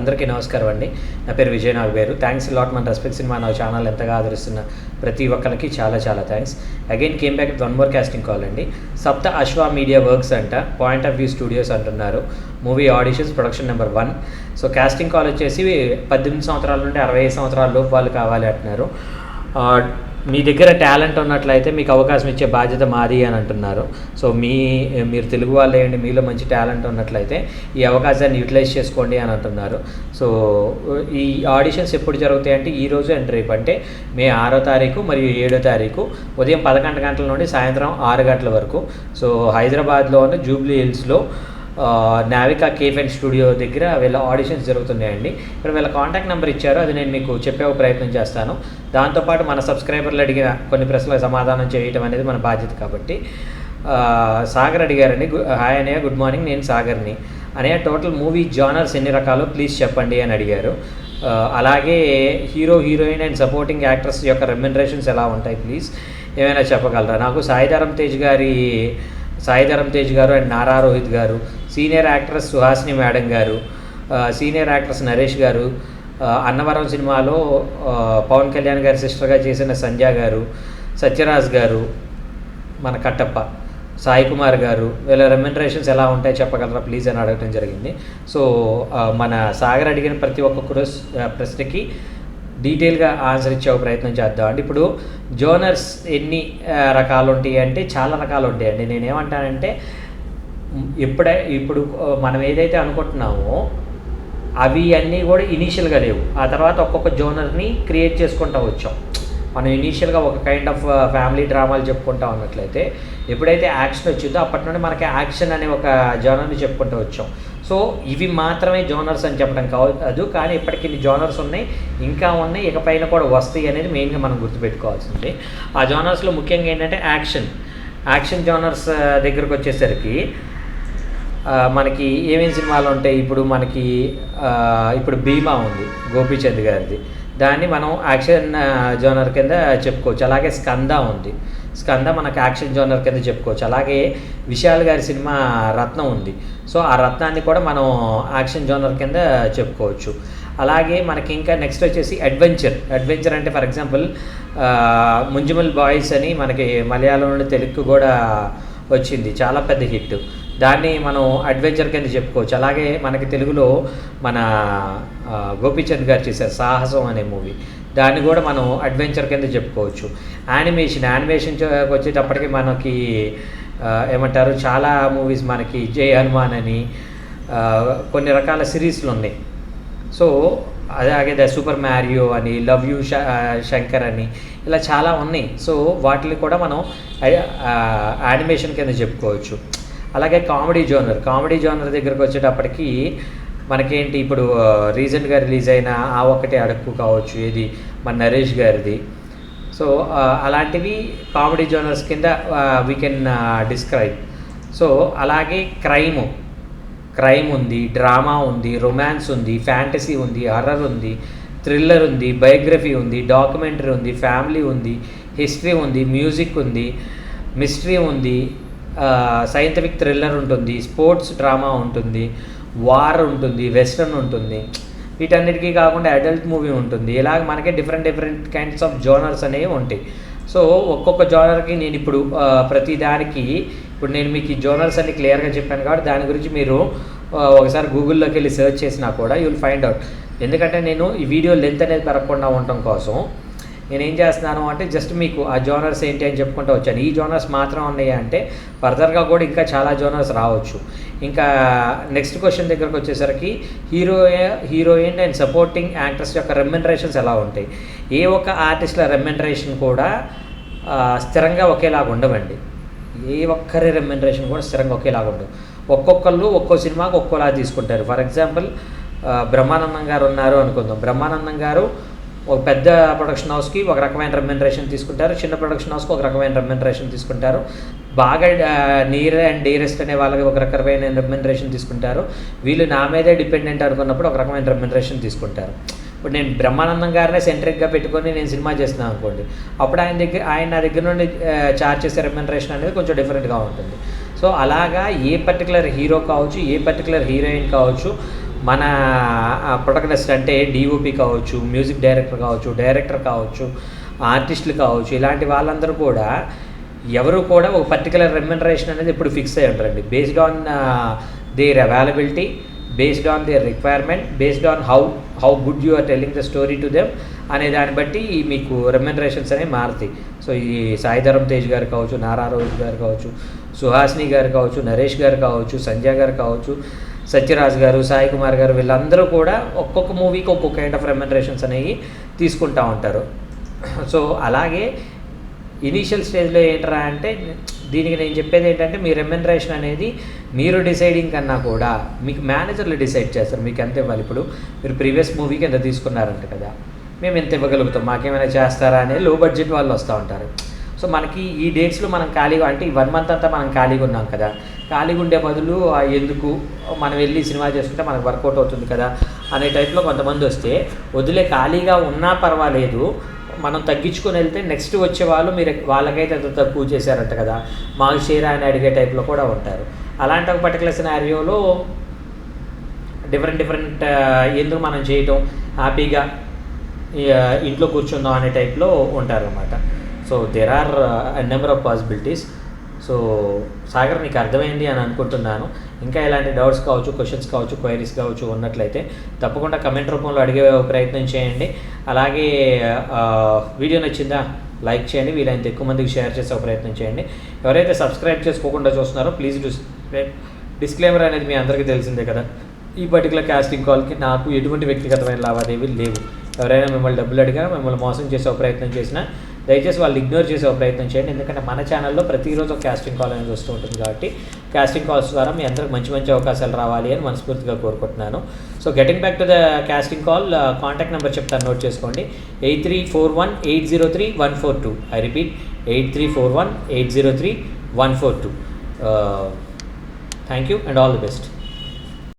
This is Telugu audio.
అందరికీ నమస్కారం అండి. నా పేరు విజయ్ నాగవేరు. థ్యాంక్స్ లాట్ మన రెస్పెక్ట్ సినిమా నా ఛానల్ ఎంతగా ఆదరిస్తున్న ప్రతి ఒక్కరికి చాలా చాలా thanks. Again came back with one more casting call అండి. సప్త అశ్వ మీడియా వర్క్స్ అంట, పాయింట్ ఆఫ్ వ్యూ స్టూడియోస్ అంటున్నారు. Movie auditions production number 1. So casting call వచ్చేసి 18 సంవత్సరాల నుండి 65 సంవత్సరాల లోపు వాళ్ళు కావాలి అంటున్నారు. మీ దగ్గర టాలెంట్ ఉన్నట్లయితే మీకు అవకాశం ఇచ్చే బాధ్యత మాది అని అంటున్నారు. సో మీరు తెలుగు వాళ్ళు ఏంటి, మీలో మంచి టాలెంట్ ఉన్నట్లయితే ఈ అవకాశాన్ని యూటిలైజ్ చేసుకోండి అని అంటున్నారు. సో ఈ ఆడిషన్స్ ఎప్పుడు జరుగుతాయి అంటే ఈరోజు అండ్ రేపు, అంటే మే 6వ తారీఖు మరియు 7వ తారీఖు ఉదయం 11 గంటల నుండి సాయంత్రం 6 గంటల వరకు. సో హైదరాబాద్లో ఉన్న జూబ్లీ హిల్స్లో నావికా కేఫ్ అండ్ స్టూడియో దగ్గర వీళ్ళ ఆడిషన్స్ జరుగుతున్నాయండి. ఇక్కడ వీళ్ళ కాంటాక్ట్ నెంబర్ ఇచ్చారు, అది నేను మీకు చెప్పే ప్రయత్నం చేస్తాను. దాంతోపాటు మన సబ్స్క్రైబర్లు అడిగిన కొన్ని ప్రశ్నలకు సమాధానం చేయటం అనేది మన బాధ్యత కాబట్టి. సాగర్ అడిగారండి, హాయ్ అన్నయ్య, గుడ్ మార్నింగ్, నేను సాగర్ని. అన్నయ్య టోటల్ మూవీ జానర్స్ ఎన్ని రకాలు ప్లీజ్ చెప్పండి అని అడిగారు. అలాగే hero heroine and supporting actors యొక్క రెమ్యునరేషన్స్ ఎలా ఉంటాయి ప్లీజ్ ఏమైనా చెప్పగలరా? నాకు సాయిధరమ్ తేజ్ గారు అండ్ నారా రోహిత్ గారు, సీనియర్ యాక్ట్రెస్ సుహాసిని మేడం గారు, సీనియర్ యాక్ట్రెస్ నరేష్ గారు, అన్నవరం సినిమాలో పవన్ కళ్యాణ్ గారి సిస్టర్గా చేసిన సంధ్య గారు, సత్యరాజ్ గారు, మన కట్టప్ప, సాయి కుమార్ గారు, వీళ్ళ రెమ్యునరేషన్స్ ఎలా ఉంటాయి చెప్పగలరా ప్లీజ్ అని అడగడం జరిగింది. సో మన సాగర్ అడిగిన ప్రతి ఒక్క ప్రశ్నకి డీటెయిల్గా ఆన్సర్ ఇచ్చే ప్రయత్నం చేద్దామండి. ఇప్పుడు జోనర్స్ ఎన్ని రకాలు ఉంటాయి అంటే చాలా రకాలు ఉంటాయండి. నేనేమంటానంటే ఇప్పుడు మనం ఏదైతే అనుకుంటున్నామో అవి అన్నీ కూడా ఇనీషియల్గా లేవు. ఆ తర్వాత ఒక్కొక్క జోనర్ని క్రియేట్ చేసుకుంటూ వచ్చాం. మనం ఇనీషియల్గా ఒక కైండ్ ఆఫ్ ఫ్యామిలీ డ్రామాలు చెప్పుకుంటా ఉన్నట్లయితే ఎప్పుడైతే యాక్షన్ వచ్చిందో అప్పటి నుండి మనకి యాక్షన్ అనే ఒక జోనర్ని చెప్పుకుంటూ వచ్చాం. సో ఇవి మాత్రమే జోనర్స్ అని చెప్పడం కాదు, కానీ ఇప్పటికి ఇన్ని జోనర్స్ ఉన్నాయి, ఇంకా ఉన్నాయి, ఇకపైన కూడా వస్తాయి అనేది మెయిన్గా మనం గుర్తుపెట్టుకోవాల్సింది. ఆ జోనర్స్లో ముఖ్యంగా ఏంటంటే యాక్షన్ జోనర్స్ దగ్గరకు వచ్చేసరికి మనకి ఏమేమి సినిమాలు ఉంటాయి. ఇప్పుడు భీమా ఉంది గోపీచంద్ గారిది, దాన్ని మనం యాక్షన్ జోనర్ కింద చెప్పుకోవచ్చు. అలాగే స్కంద మనకు యాక్షన్ జోనర్ కింద చెప్పుకోవచ్చు. అలాగే విశాల్ గారి సినిమా రత్నం ఉంది, సో ఆ రత్నాన్ని కూడా మనం యాక్షన్ జోనర్ కింద చెప్పుకోవచ్చు. అలాగే మనకి ఇంకా నెక్స్ట్ వచ్చేసి అడ్వెంచర్ అంటే ఫర్ ఎగ్జాంపుల్ ముంజుమల్ బాయ్స్ అని మనకి మలయాళం నుండి తెలుగు కూడా వచ్చింది, చాలా పెద్ద హిట్, దాన్ని మనం అడ్వెంచర్ కింద చెప్పుకోవచ్చు. అలాగే మనకి తెలుగులో మన గోపీచంద్ గారు చేశారు సాహసం అనే మూవీ, దాన్ని కూడా మనం అడ్వెంచర్ కింద చెప్పుకోవచ్చు. యానిమేషన్కి వచ్చేటప్పటికి మనకి ఏమంటారు, చాలా మూవీస్ మనకి జై హనుమాన్ అని కొన్ని రకాల సిరీస్లు ఉన్నాయి. సో అలాగే ద సూపర్ మ్యారియో అని, లవ్ యూ శంకర్ అని, ఇలా చాలా ఉన్నాయి. సో వాటిని కూడా మనం యానిమేషన్ కింద చెప్పుకోవచ్చు. అలాగే కామెడీ జోనర్ దగ్గరకు వచ్చేటప్పటికి మనకేంటి, ఇప్పుడు రీసెంట్గా రిలీజ్ అయిన ఆ ఒక్కటే అడక్కు కావచ్చు, ఇది మన నరేష్ గారిది. సో అలాంటివి కామెడీ జోనర్స్ కింద వీ కెన్ డిస్క్రైబ్. సో అలాగే క్రైమ్ ఉంది, డ్రామా ఉంది, రొమాన్స్ ఉంది, ఫ్యాంటసీ ఉంది, హర్రర్ ఉంది, థ్రిల్లర్ ఉంది, బయోగ్రఫీ ఉంది, డాక్యుమెంటరీ ఉంది, ఫ్యామిలీ ఉంది, హిస్టరీ ఉంది, మ్యూజిక్ ఉంది, మిస్టరీ ఉంది, సైంటిఫిక్ థ్రిల్లర్ ఉంటుంది, స్పోర్ట్స్ డ్రామా ఉంటుంది, వార్ ఉంటుంది, వెస్టర్న్ ఉంటుంది, వీటన్నిటికీ కాకుండా అడల్ట్ మూవీ ఉంటుంది. ఇలాగ మనకి డిఫరెంట్ కైండ్స్ ఆఫ్ జోనర్స్ అనేవి ఉంటాయి. సో ఒక్కొక్క జోనర్కి నేను ఇప్పుడు ప్రతి దానికి ఇప్పుడు నేను మీకు ఈ జోనర్స్ అన్ని క్లియర్గా చెప్పాను కాబట్టి దాని గురించి మీరు ఒకసారి గూగుల్లోకి వెళ్ళి సెర్చ్ చేసినా కూడా యూ విల్ ఫైండ్ అవుట్. ఎందుకంటే నేను ఈ వీడియో లెంత్ అనేది పెరగకుండా ఉండటం కోసం నేనేం చేస్తున్నాను అంటే జస్ట్ మీకు ఆ జోనర్స్ ఏంటి అని చెప్పుకుంటూ వచ్చాను. ఈ జోనర్స్ మాత్రం ఉన్నాయి అంటే ఫర్దర్గా కూడా ఇంకా చాలా జోనర్స్ రావచ్చు. ఇంకా నెక్స్ట్ క్వశ్చన్ దగ్గరకు వచ్చేసరికి హీరోయిన్ అండ్ సపోర్టింగ్ యాక్టర్స్ యొక్క రెమ్యునరేషన్స్ ఎలా ఉంటాయి? ఏ ఒక్క ఆర్టిస్ట్ల రెమ్యునరేషన్ కూడా స్థిరంగా ఒకేలాగా ఉండవండి. ఏ ఒక్కరి రెమ్యునరేషన్ కూడా స్థిరంగా ఒకేలాగా ఉండవు. ఒక్కొక్కళ్ళు ఒక్కో సినిమాకి ఒక్కోలా తీసుకుంటారు. ఫర్ ఎగ్జాంపుల్ బ్రహ్మానందం గారు ఉన్నారు అనుకుందాం. బ్రహ్మానందం గారు ఒక పెద్ద ప్రొడక్షన్ హౌస్కి ఒక రకమైన రెమ్యునరేషన్ తీసుకుంటారు, చిన్న ప్రొడక్షన్ హౌస్కి ఒక రకమైన రెమ్యునరేషన్ తీసుకుంటారు, బాగా నియర్ అండ్ డియరెస్ట్ అనే వాళ్ళకి ఒక రకమైన రెమ్యునరేషన్ తీసుకుంటారు, వీళ్ళు నా మీదే డిపెండెంట్ అనుకున్నప్పుడు ఒక రకమైన రెమ్యునరేషన్ తీసుకుంటారు. ఇప్పుడు నేను బ్రహ్మానందం గారినే సెంట్రిక్గా పెట్టుకొని నేను సినిమా చేస్తున్నాను అనుకోండి, అప్పుడు ఆయన నా దగ్గర నుండి ఛార్జ్ చేసే రెమ్యునరేషన్ అనేది కొంచెం డిఫరెంట్గా ఉంటుంది. సో అలాగా ఏ పర్టికులర్ హీరో కావచ్చు, ఏ పర్టికులర్ హీరోయిన్ కావచ్చు, మన ప్రొటగనిస్ట్ అంటే డిఓపి కావచ్చు, మ్యూజిక్ డైరెక్టర్ కావచ్చు, ఆర్టిస్టులు కావచ్చు, ఇలాంటి వాళ్ళందరూ కూడా ఎవరు కూడా ఒక పర్టికులర్ రెమ్యునరేషన్ అనేది ఇప్పుడు ఫిక్స్ అయ్యి ఉంటారండి. Based on their availability, based on their requirement, based on how good you are telling the story to them అనే దాన్ని బట్టి మీకు రెమ్యునరేషన్స్ అనేవి మారుతాయి. సో ఈ సాయిధరం తేజ్ గారు కావచ్చు, నారా రోహిత్ గారు కావచ్చు, సుహాసిని గారు కావచ్చు, నరేష్ గారు కావచ్చు, సంజయ్ గారు కావచ్చు, సత్యరాజ్ గారు, సాయి కుమార్ గారు, వీళ్ళందరూ కూడా ఒక్కొక్క మూవీకి ఒక్కొక్క కైండ్ ఆఫ్ రెమ్యునరేషన్స్ అనేవి తీసుకుంటూ ఉంటారు. సో అలాగే ఇనీషియల్ స్టేజ్లో ఏంట్రా అంటే దీనికి నేను చెప్పేది ఏంటంటే మీ రెమ్యునరేషన్ అనేది మీరు డిసైడింగ్ కన్నా కూడా మీకు మేనేజర్లు డిసైడ్ చేస్తారు మీకు ఎంత ఇవ్వాలి. ఇప్పుడు మీరు ప్రీవియస్ మూవీకి ఎంత తీసుకున్నారంట కదా, మేము ఎంత ఇవ్వగలుగుతాం, మాకేమైనా చేస్తారా అనేది లో బడ్జెట్ వాళ్ళు వస్తూ ఉంటారు. సో మనకి ఈ డేట్స్లో మనం ఖాళీగా అంటే ఈ 1 month అంతా మనం ఖాళీగా ఉన్నాం కదా, ఖాళీగా ఉండే బదులు ఎందుకు మనం వెళ్ళి సినిమా చేసుకుంటే మనకు వర్కౌట్ అవుతుంది కదా అనే టైప్లో కొంతమంది వస్తే, వదిలే ఖాళీగా ఉన్నా పర్వాలేదు మనం తగ్గించుకొని వెళ్తే నెక్స్ట్ వచ్చే వాళ్ళు మీరు వాళ్ళకైతే ఎంత తక్కువ చేశారంట కదా మాకు షేర్ అని అడిగే టైప్లో కూడా ఉంటారు. అలాంటి ఒక పర్టికులర్ సినారియోలో డిఫరెంట్ ఎందుకు మనం చేయటం, హ్యాపీగా ఇంట్లో కూర్చుందాం అనే టైప్లో ఉంటారన్నమాట. So there are number of possibilities. So Sagar నీకు అర్థమైంది అని అనుకుంటున్నాను. ఇంకా ఇలాంటి డౌట్స్ కావచ్చు, క్వశ్చన్స్ కావచ్చు, క్వైరీస్ కావచ్చు ఉన్నట్లయితే తప్పకుండా కమెంట్ రూపంలో అడిగే ప్రయత్నం చేయండి. అలాగే వీడియో నచ్చిందా లైక్ చేయండి, వీలైనంత ఎక్కువ మందికి షేర్ చేసే ప్రయత్నం చేయండి. ఎవరైతే సబ్స్క్రైబ్ చేసుకోకుండా చూస్తున్నారో ప్లీజ్ డిస్క్లైమర్ అనేది మీ అందరికీ తెలిసిందే కదా, ఈ పర్టికులర్ కాస్టింగ్ కాల్కి నాకు ఎటువంటి వ్యక్తిగతమైన లావాదేవీలు లేవు. ఎవరైనా మిమ్మల్ని డబ్బులు అడిగినా, మిమ్మల్ని మోసం చేసే ప్రయత్నం చేసినా దయచేసి వాళ్ళు ఇగ్నోర్ చేసే ప్రయత్నం చేయండి. ఎందుకంటే మన ఛానల్లో ప్రతిరోజు ఒక కాస్టింగ్ కాల్ అనేది వస్తూ ఉంటుంది కాబట్టి కాస్టింగ్ కాల్స్ ద్వారా మీ అందరికి మంచి అవకాశాలు రావాలి అని మనస్ఫూర్తిగా కోరుకుంటున్నాను. So getting back to the casting call, contact number చెప్తాను, నోట్ చేసుకోండి. 8341803142. I repeat 8341803142. Thank you and all the best.